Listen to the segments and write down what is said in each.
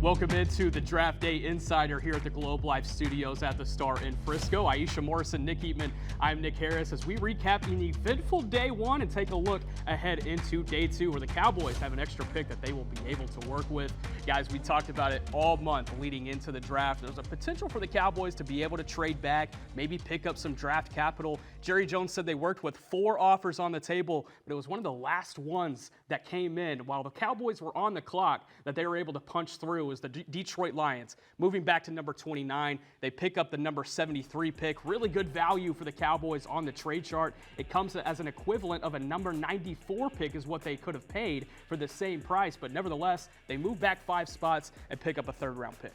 Welcome into the Draft Day Insider here at the Globe Life Studios at the Star in Frisco. IIsha, Morrison, Nick Eatman, I'm Nick Harris as we recap an eventful day one and take a look ahead into day two where the Cowboys have an extra pick that they will be able to work with. Guys, we talked about it all month leading into the draft. There's a potential for the Cowboys to be able to trade back, maybe pick up some draft capital. Jerry Jones said they worked with 4 offers on the table, but it was one of the last ones that came in while the Cowboys were on the clock that they were able to punch through was the Detroit Lions. Moving back to number 29, they pick up the number 73 pick. Really good value for the Cowboys on the trade chart. It comes as an equivalent of a number 94 pick is what they could have paid for the same price, but nevertheless, they move back 5 spots and pick up a third-round pick.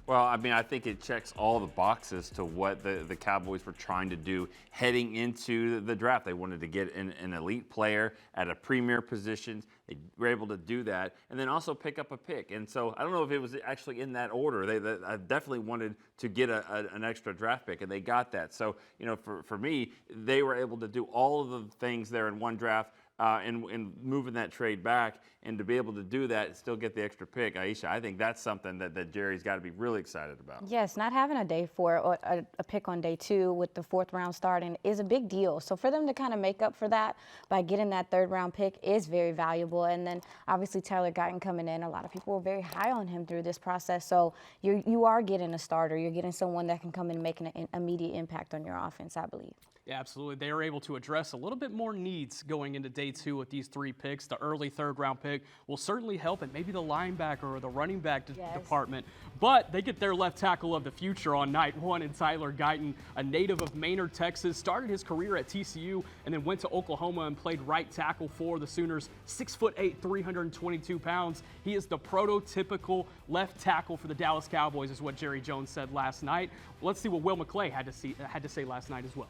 Well, I mean, I think it checks all the boxes to what the Cowboys were trying to do heading into the draft. They wanted to get an elite player at a premier position. They were able to do that, and then also pick up a pick. And so I don't know if it was actually in that order. I definitely wanted to get an extra draft pick, and they got that. So, you know, for me, they were able to do all of the things there in one draft. And moving that trade back, and to be able to do that and still get the extra pick, IIsha, I think that's something that Jerry's got to be really excited about. Yes, not having a day 4 or a pick on day 2 with the 4th round starting is a big deal. So for them to kind of make up for that by getting that 3rd round pick is very valuable. And then obviously Tyler Guyton coming in, a lot of people were very high on him through this process. So you are getting a starter. You're getting someone that can come in and make an immediate impact on your offense, I believe. Yeah, absolutely. They are able to address a little bit more needs going into day 2 with these 3 picks. The early 3rd round pick will certainly help, and maybe the linebacker or the running back department. But they get their left tackle of the future on night 1 in Tyler Guyton, a native of Maynard, Texas, started his career at TCU and then went to Oklahoma and played right tackle for the Sooners. 6'8", 322 pounds. He is the prototypical left tackle for the Dallas Cowboys, is what Jerry Jones said last night. Let's see what Will McClay had to say last night as well.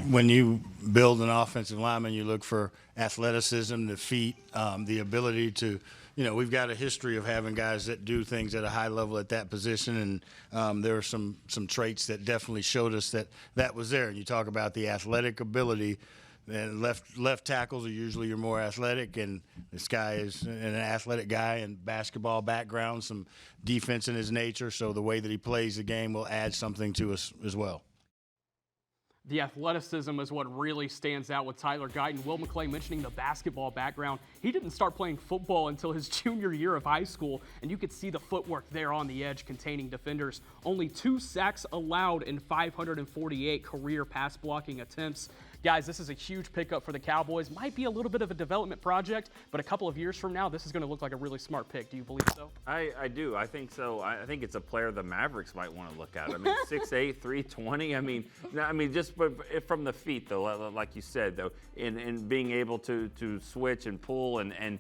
When you build an offensive lineman, you look for athleticism, the feet, the ability to, you know, we've got a history of having guys that do things at a high level at that position, and there are some traits that definitely showed us that was there. And you talk about the athletic ability, and left tackles are usually your more athletic, and this guy is an athletic guy and basketball background, some defense in his nature, so the way that he plays the game will add something to us as well. The athleticism is what really stands out with Tyler Guyton. Will McClay mentioning the basketball background. He didn't start playing football until his junior year of high school, and you could see the footwork there on the edge containing defenders. Only 2 sacks allowed in 548 career pass blocking attempts. Guys, this is a huge pickup for the Cowboys. Might be a little bit of a development project, but a couple of years from now, this is going to look like a really smart pick. Do you believe so? I do. I think so. I think it's a player the Mavericks might want to look at. I mean, 6'8", 320. I mean, just from the feet, though, like you said, though, in being able to switch and pull and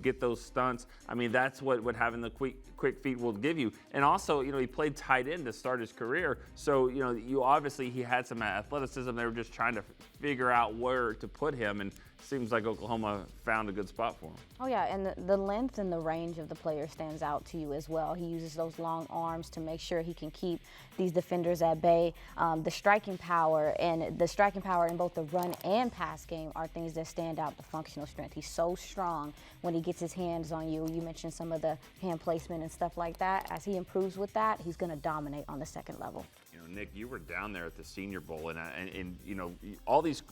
get those stunts. I mean, that's what having the quick feet will give you. And also, you know, he played tight end to start his career, so you know, he had some athleticism. They were just trying to figure out where to put him, and seems like Oklahoma found a good spot for him. Oh yeah, and the length and the range of the player stands out to you as well. He uses those long arms to make sure he can keep these defenders at bay. The striking power in both the run and pass game are things that stand out. The functional strength. He's so strong when he gets his hands on you. You mentioned some of the hand placement and stuff like that. As he improves with that, he's going to dominate on the 2nd level. Nick, you were down there at the Senior Bowl, and you know, all these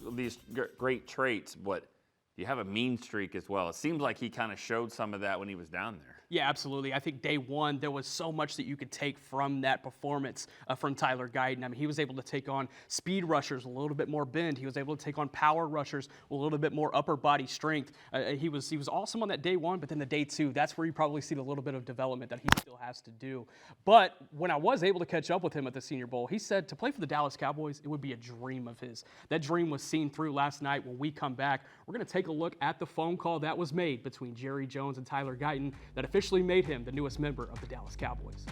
great traits, but you have a mean streak as well. It seems like he kind of showed some of that when he was down there. Yeah, absolutely. I think day 1, there was so much that you could take from that performance from Tyler Guyton. I mean, he was able to take on speed rushers, a little bit more bend. He was able to take on power rushers, a little bit more upper body strength. He was awesome on that day 1, but then the day 2, that's where you probably see a little bit of development that he still has to do. But when I was able to catch up with him at the Senior Bowl, he said to play for the Dallas Cowboys, it would be a dream of his. That dream was seen through last night. When we come back, we're going to take a look at the phone call that was made between Jerry Jones and Tyler Guyton that officially made him the newest member of the Dallas Cowboys.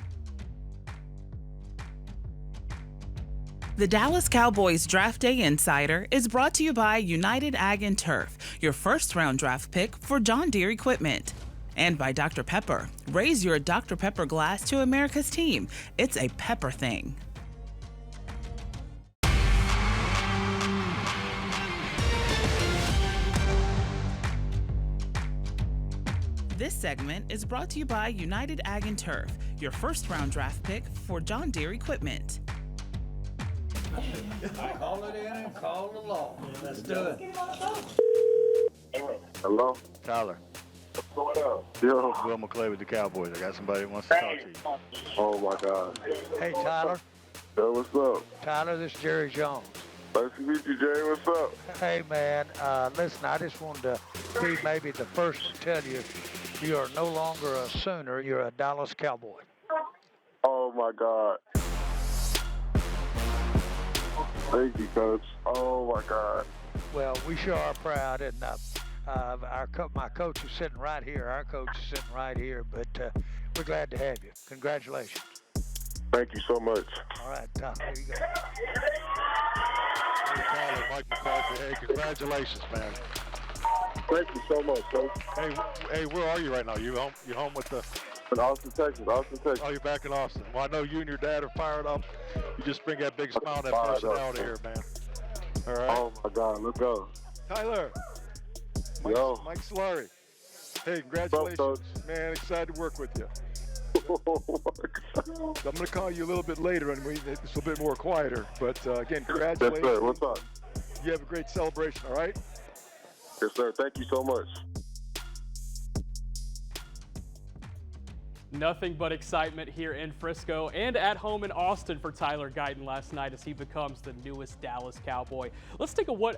The Dallas Cowboys Draft Day Insider is brought to you by United Ag and Turf, your 1st-round draft pick for John Deere equipment. And by Dr. Pepper. Raise your Dr. Pepper glass to America's team. It's a pepper thing. This segment is brought to you by United Ag and Turf, your first-round draft pick for John Deere equipment. Call it in and call the law. Let's do it. Hello? Tyler, What's going on? Yo. Will McClay with the Cowboys. I got somebody that wants to talk to you. Oh, my God. Hey, Tyler. Yo, what's up? Tyler, this is Jerry Jones. Nice to meet you, Jerry. What's up? Hey, man, listen, I just wanted to be maybe the first to tell you you are no longer a Sooner. You're a Dallas Cowboy. Oh, my God. Thank you, Coach. Oh, my God. Well, we sure are proud, and my coach is sitting right here. Our coach is sitting right here, but we're glad to have you. Congratulations. Thank you so much. All right, Tyler, here you go. Hey, Tyler, Mike McCarthy. Hey, congratulations, man. Thank you so much, Coach. Hey, where are you right now? You home with the? In Austin, Texas. Oh, you're back in Austin. Well, I know you and your dad are fired up. You just bring that big smile and that personality here, man. All right. Oh, my God. Let's go. Tyler. Yo. Mike Solari. Hey, congratulations, Coach? man. Excited to work with you. Oh, my God. I'm going to call you a little bit later, and it's a little bit more quieter. But again, Yes, congratulations. sir. What's up? You have a great celebration, all right? Yes, sir. Thank you so much. Nothing but excitement here in Frisco and at home in Austin for Tyler Guyton last night as he becomes the newest Dallas Cowboy. Let's take a look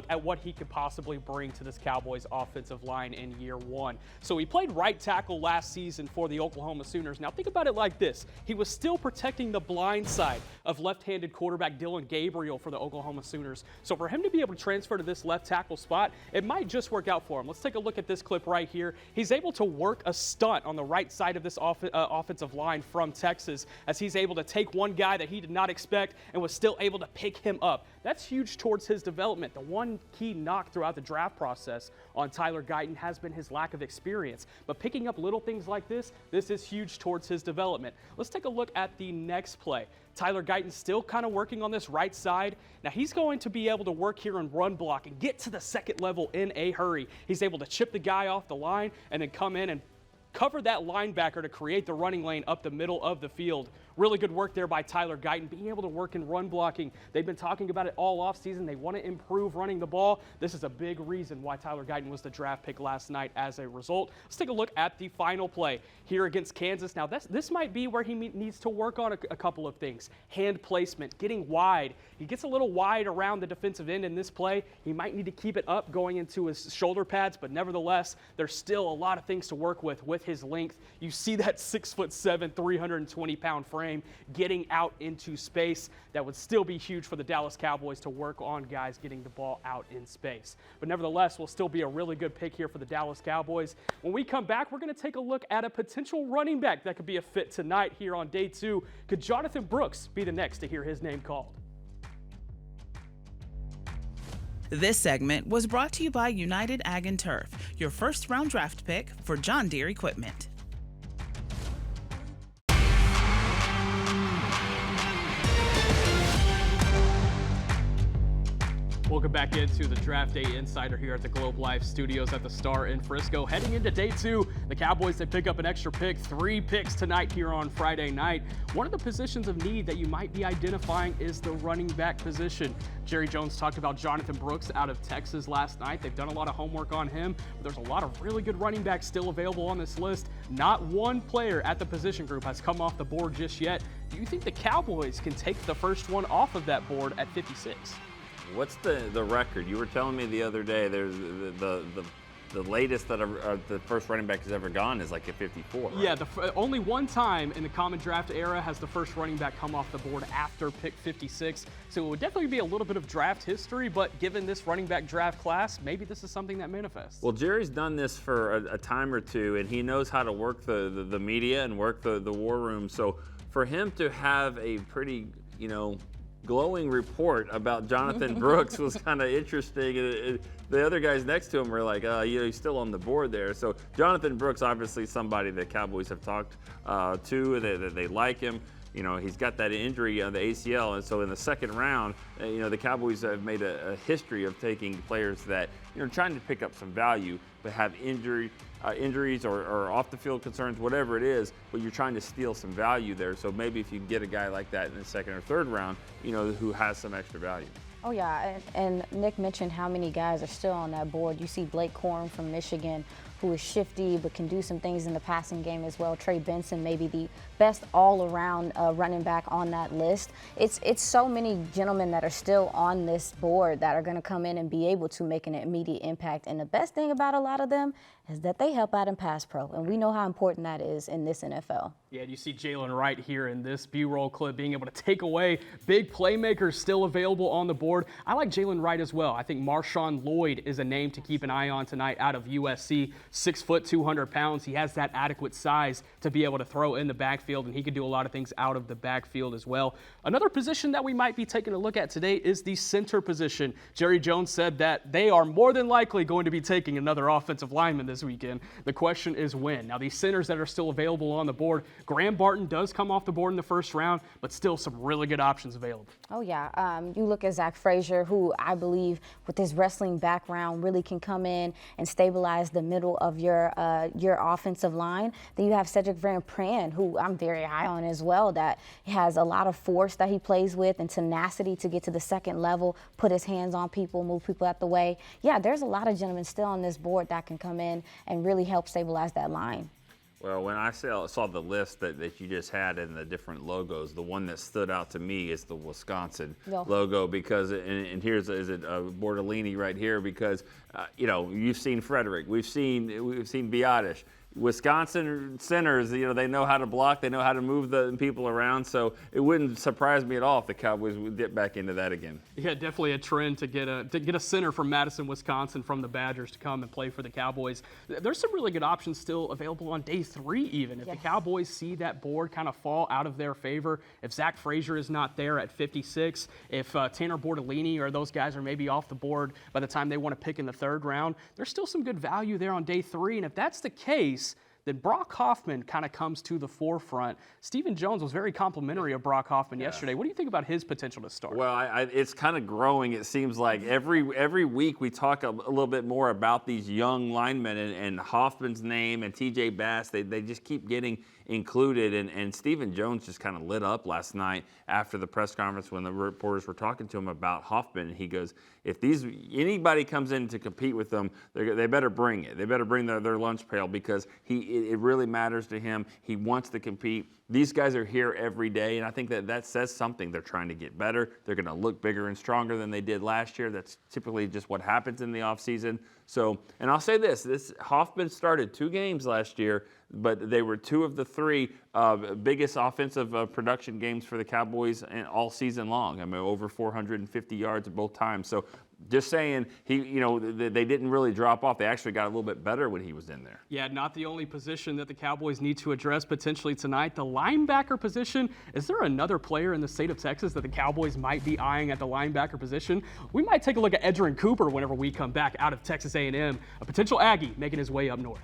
at what he could possibly bring to this Cowboys offensive line in year one. So he played right tackle last season for the Oklahoma Sooners. Now think about it like this. He was still protecting the blind side of left-handed quarterback Dylan Gabriel for the Oklahoma Sooners. So for him to be able to transfer to this left tackle spot, it might just work out for him. Let's take a look at this clip right here. He's able to work a stunt on the right side of this offensive line from Texas as he's able to take one guy that he did not expect and was still able to pick him up. That's huge towards his development. The one key knock throughout the draft process on Tyler Guyton has been his lack of experience. But picking up little things like this is huge towards his development. Let's take a look at the next play. Tyler Guyton's still kind of working on this right side. Now he's going to be able to work here and run block and get to the second level in a hurry. He's able to chip the guy off the line and then come in and cover that linebacker to create the running lane up the middle of the field. Really good work there by Tyler Guyton, being able to work in run blocking. They've been talking about it all offseason. They want to improve running the ball. This is a big reason why Tyler Guyton was the draft pick last night as a result. Let's take a look at the final play here against Kansas. Now, this might be where he needs to work on a couple of things. Hand placement, getting wide. He gets a little wide around the defensive end in this play. He might need to keep it up going into his shoulder pads, but nevertheless, there's still a lot of things to work with his length. You see that 6'7", 320-pound frame getting out into space. That would still be huge for the Dallas Cowboys to work on guys getting the ball out in space. But nevertheless, will still be a really good pick here for the Dallas Cowboys. When we come back, we're going to take a look at a potential running back that could be a fit tonight here on day 2. Could Jonathan Brooks be the next to hear his name called? This segment was brought to you by United Ag and Turf, your first-round draft pick for John Deere equipment. Welcome back into the Draft Day Insider here at the Globe Life Studios at the Star in Frisco. Heading into day 2, the Cowboys, they pick up an extra pick, 3 picks tonight here on Friday night. One of the positions of need that you might be identifying is the running back position. Jerry Jones talked about Jonathan Brooks out of Texas last night. They've done a lot of homework on him, but there's a lot of really good running backs still available on this list. Not one player at the position group has come off the board just yet. Do you think the Cowboys can take the first one off of that board at 56? What's the record? You were telling me the other day there's the latest that the first running back has ever gone is like a 54. Right? Yeah, only one time in the common draft era has the first running back come off the board after pick 56. So it would definitely be a little bit of draft history, but given this running back draft class, maybe this is something that manifests. Well, Jerry's done this for a time or two, and he knows how to work the media and work the war room. So for him to have a pretty, glowing report about Jonathan Brooks was kind of interesting. The other guys next to him were like, he's still on the board there. So Jonathan Brooks, obviously somebody that Cowboys have talked to, that they like him. He's got that injury on the ACL, and so in the second round, the Cowboys have made a history of taking players that, trying to pick up some value, but have injury injuries or off the field concerns, whatever it is, but you're trying to steal some value there. So maybe if you can get a guy like that in the second or third round, who has some extra value. Oh, yeah, and Nick mentioned how many guys are still on that board. You see Blake Corum from Michigan, who is shifty but can do some things in the passing game as well. Trey Benson, maybe the best all-around running back on that list. It's so many gentlemen that are still on this board that are going to come in and be able to make an immediate impact. And the best thing about a lot of them is that they help out in pass pro, and we know how important that is in this NFL. Yeah, and you see Jalen Wright here in this B-roll clip being able to take away big playmakers still available on the board. I like Jalen Wright as well. I think Marshawn Lloyd is a name to keep an eye on tonight out of USC. 6 foot, 200 pounds. He has that adequate size to be able to throw in the backfield, and he can do a lot of things out of the backfield as well. Another position that we might be taking a look at today is the center position. Jerry Jones said that they are more than likely going to be taking another offensive lineman this weekend. The question is when. Now, these centers that are still available on the board, Graham Barton does come off the board in the first round, but still some really good options available. Oh, yeah. You look at Zach Frazier, who I believe with his wrestling background really can come in and stabilize the middle of your offensive line. Then you have Cedric Van Pran, who I'm very high on as well, that has a lot of force that he plays with and tenacity to get to the second level, put his hands on people, move people out the way. Yeah, there's a lot of gentlemen still on this board that can come in and really help stabilize that line. Well, when I saw the list that you just had and the different logos, the one that stood out to me is the Wisconsin logo because, and here's Bordellini right here because, you've seen Frederick, we've seen Biotish. Wisconsin centers, they know how to block, they know how to move the people around, so it wouldn't surprise me at all if the Cowboys would dip back into that again. Yeah, definitely a trend to get a center from Madison, Wisconsin, from the Badgers to come and play for the Cowboys. There's some really good options still available on day 3 even. If the Cowboys see that board kind of fall out of their favor, if Zach Frazier is not there at 56, if Tanner Bordellini or those guys are maybe off the board by the time they want to pick in the 3rd round, there's still some good value there on day 3, and if that's the case, then Brock Hoffman kind of comes to the forefront. Stephen Jones was very complimentary of Brock Hoffman yesterday. What do you think about his potential to start? Well, it's kind of growing. It seems like every week we talk a little bit more about these young linemen and Hoffman's name and TJ Bass. They just keep getting included, and Stephen Jones just kind of lit up last night after the press conference when the reporters were talking to him about Hoffman, and he goes, if anybody comes in to compete with them, they better bring it. They better bring their lunch pail because it really matters to him. He wants to compete. These guys are here every day, and I think that says something. They're trying to get better. They're going to look bigger and stronger than they did last year. That's typically just what happens in the offseason. So, and I'll say this Hoffman started 2 games last year, but they were 2 of the 3 biggest offensive production games for the Cowboys all season long. I mean, over 450 yards at both times. So just saying, they didn't really drop off. They actually got a little bit better when he was in there. Yeah, not the only position that the Cowboys need to address potentially tonight. The linebacker position, is there another player in the state of Texas that the Cowboys might be eyeing at the linebacker position? We might take a look at Edgerrin Cooper whenever we come back out of Texas A&M, a potential Aggie making his way up north.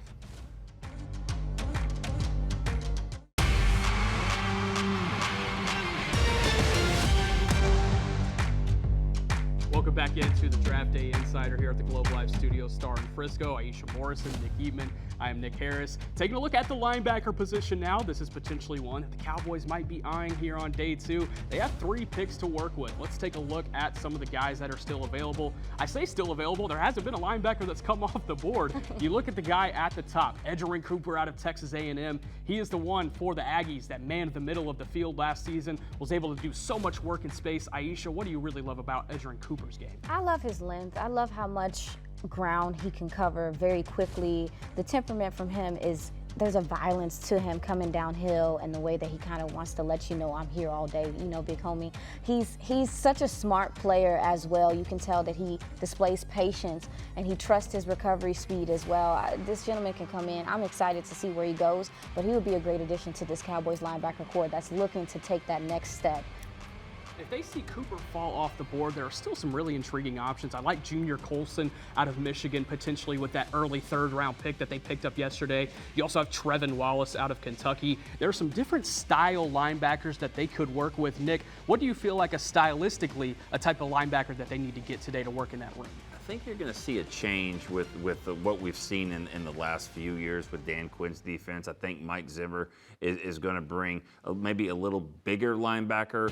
Welcome back into the Draft Day Insider here at the Globe Life Studio Star in Frisco. IIsha Morrison, Nick Eatman. I am Nick Harris. Taking a look at the linebacker position now. This is potentially one that the Cowboys might be eyeing here on day 2. They have 3 picks to work with. Let's take a look at some of the guys that are still available. I say still available. There hasn't been a linebacker that's come off the board. You look at the guy at the top, Edgerrin Cooper out of Texas A&M. He is the one for the Aggies that manned the middle of the field last season, was able to do so much work in space. IIsha, what do you really love about Edgerrin Cooper's game? I love his length. I love how much ground he can cover very quickly. The temperament from him is, there's a violence to him coming downhill, and the way that he kind of wants to let you know I'm here all day, big homie. He's such a smart player as well. You can tell that he displays patience and he trusts his recovery speed as well. This gentleman can come in. I'm excited to see where he goes, but he would be a great addition to this Cowboys linebacker core that's looking to take that next step. If they see Cooper fall off the board, there are still some really intriguing options. I like Junior Colson out of Michigan, potentially with that early 3rd round pick that they picked up yesterday. You also have Trevin Wallace out of Kentucky. There are some different style linebackers that they could work with. Nick, what do you feel like stylistically a type of linebacker that they need to get today to work in that room? I think you're going to see a change with what we've seen in the last few years with Dan Quinn's defense. I think Mike Zimmer is going to bring maybe a little bigger linebacker.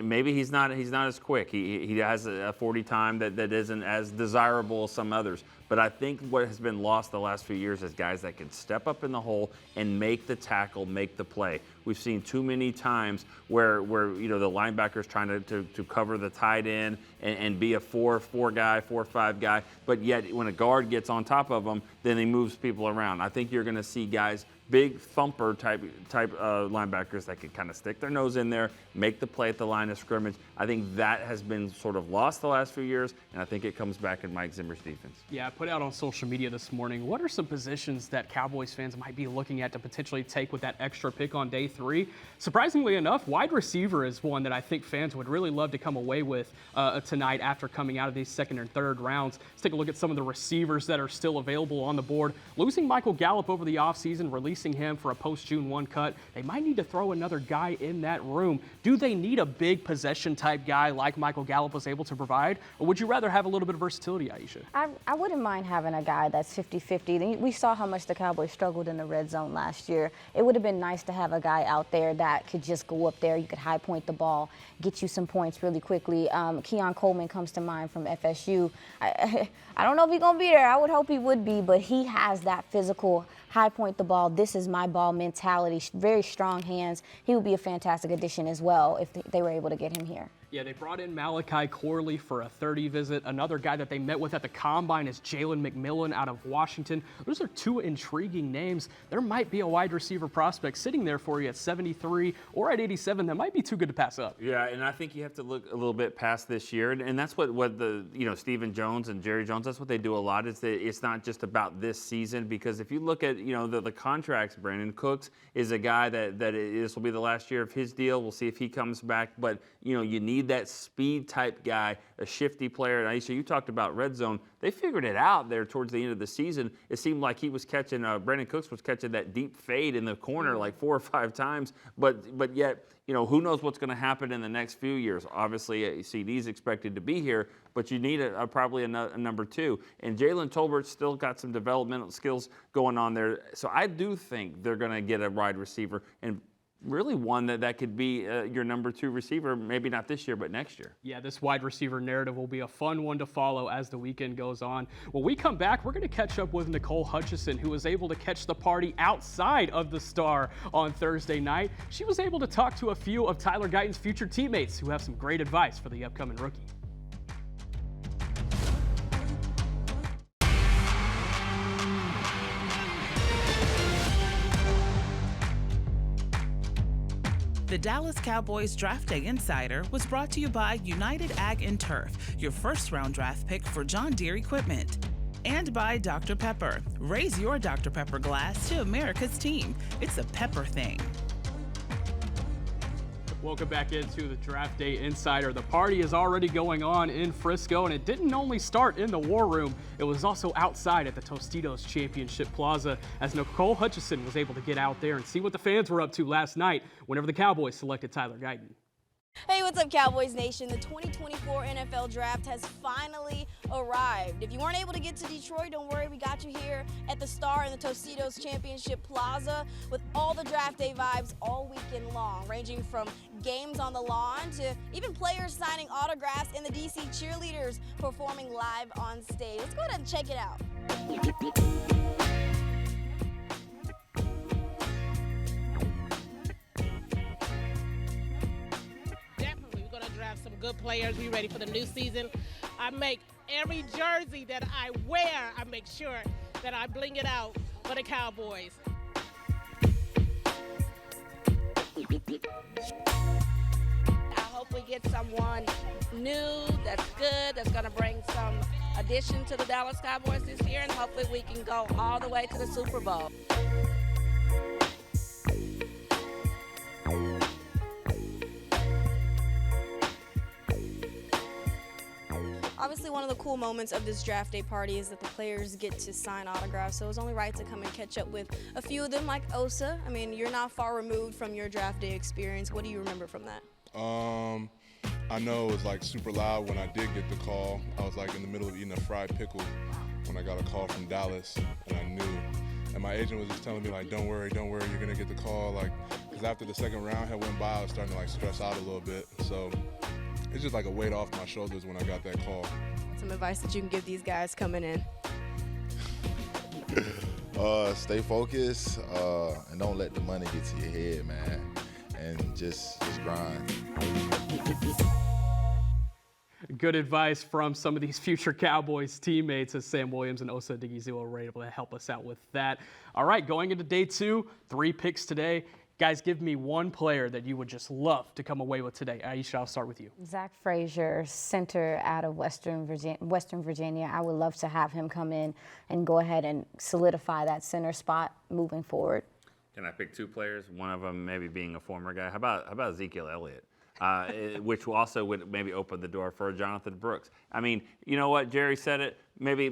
Maybe he's not as quick. He has a 40 time that isn't as desirable as some others. But I think what has been lost the last few years is guys that can step up in the hole and make the tackle, make the play. We've seen too many times where the linebacker's trying to cover the tight end and be a 4-4 guy, 4-5 guy, but yet when a guard gets on top of them, then he moves people around. I think you're going to see guys, big thumper type linebackers that can kind of stick their nose in there, make the play at the line of scrimmage. I think that has been sort of lost the last few years, and I think it comes back in Mike Zimmer's defense. Yeah, I put out on social media this morning, what are some positions that Cowboys fans might be looking at to potentially take with that extra pick on day 3? Surprisingly enough, wide receiver is one that I think fans would really love to come away with tonight after coming out of these second and third rounds. Let's take a look at some of the receivers that are still available on the board. Losing Michael Gallup over the offseason, releasing him for a post-June 1 cut, they might need to throw another guy in that room. Do they need a big possession type guy like Michael Gallup was able to provide, or would you rather have a little bit of versatility, IIsha? I wouldn't mind having a guy that's 50-50. We saw how much the Cowboys struggled in the red zone last year. It would have been nice to have a guy out there that could just go up there. You could high point the ball, get you some points really quickly. Keon Coleman comes to mind from FSU. I don't know if he's going to be there. I would hope he would be, but he has that physical, high point the ball, this is my ball mentality, very strong hands. He would be a fantastic addition as well if they were able to get him here. Yeah, they brought in Malachi Corley for a 30 visit. Another guy that they met with at the Combine is Jalen McMillan out of Washington. Those are two intriguing names. There might be a wide receiver prospect sitting there for you at 73 or at 87 that might be too good to pass up. Yeah, and I think you have to look a little bit past this year, and that's what the Stephen Jones and Jerry Jones, that's what they do a lot. Is that it's not just about this season, because if you look at the contracts, Brandon Cooks is a guy that this will be the last year of his deal. We'll see if he comes back, but you need that speed type guy, a shifty player. And IIsha, you talked about red zone. They figured it out there towards the end of the season. It seemed like he was catching, Brandon Cooks was catching that deep fade in the corner like 4 or 5 times, but yet, who knows what's going to happen in the next few years. Obviously, CD's expected to be here, but you need probably a number 2. And Jalen Tolbert's still got some developmental skills going on there. So I do think they're going to get a wide receiver, and really one that could be your number 2 receiver, maybe not this year, but next year. Yeah, this wide receiver narrative will be a fun one to follow as the weekend goes on. When we come back, we're going to catch up with Nicole Hutchison, who was able to catch the party outside of the Star on Thursday night. She was able to talk to a few of Tyler Guyton's future teammates who have some great advice for the upcoming rookie. The Dallas Cowboys Draft Day Insider was brought to you by United Ag and Turf, your first-round draft pick for John Deere equipment. And by Dr. Pepper. Raise your Dr. Pepper glass to America's team. It's a Pepper thing. Welcome back into the Draft Day Insider. The party is already going on in Frisco, and it didn't only start in the War Room. It was also outside at the Tostitos Championship Plaza, as Nicole Hutchison was able to get out there and see what the fans were up to last night whenever the Cowboys selected Tyler Guyton. Hey, what's up, Cowboys Nation? The 2024 NFL Draft has finally arrived. If you weren't able to get to Detroit, don't worry, we got you here at the Star in the Tostitos Championship Plaza with all the Draft Day vibes all weekend long, ranging from games on the lawn to even players signing autographs and the DC cheerleaders performing live on stage. Let's go ahead and check it out. Some good players. We ready for the new season. I make every jersey that I wear, I make sure that I bling it out for the Cowboys. I hope we get someone new, that's good, that's going to bring some addition to the Dallas Cowboys this year, and hopefully we can go all the way to the Super Bowl. Obviously, one of the cool moments of this draft day party is that the players get to sign autographs, so it was only right to come and catch up with a few of them, like Osa. I mean, you're not far removed from your draft day experience. What do you remember from that? I know it was like super loud when I did get the call. I was like in the middle of eating a fried pickle when I got a call from Dallas, and I knew. And my agent was just telling me like, don't worry, you're gonna get the call. Like, because after the second round had went by, I was starting to like stress out a little bit. So it's just like a weight off my shoulders when I got that call. Some advice that you can give these guys coming in. Stay focused and don't let the money get to your head, man. And just grind. Good advice from some of these future Cowboys teammates, as Sam Williams and Osa Odighizuwa were able to help us out with that. All right, going into day 2, 3 picks today. Guys, give me one player that you would just love to come away with today. IIsha, I'll start with you. Zach Frazier, center out of Western Virginia. I would love to have him come in and go ahead and solidify that center spot moving forward. Can I pick 2 players? One of them maybe being a former guy. How about Ezekiel Elliott? Which also would maybe open the door for Jonathan Brooks. I mean, you know what? Jerry said it. Maybe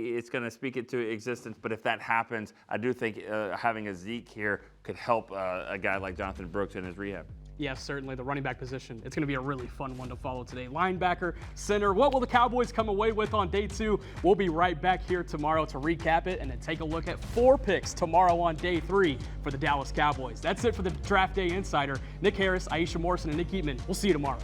it's going to speak it to existence. But if that happens, I do think having a Zeke here could help a guy like Jonathan Brooks in his rehab. Yes, certainly. The running back position. It's going to be a really fun one to follow today. Linebacker, center. What will the Cowboys come away with on day 2? We'll be right back here tomorrow to recap it and then take a look at 4 picks tomorrow on day 3 for the Dallas Cowboys. That's it for the Draft Day Insider. Nick Harris, IIsha Morrison, and Nick Eatman. We'll see you tomorrow.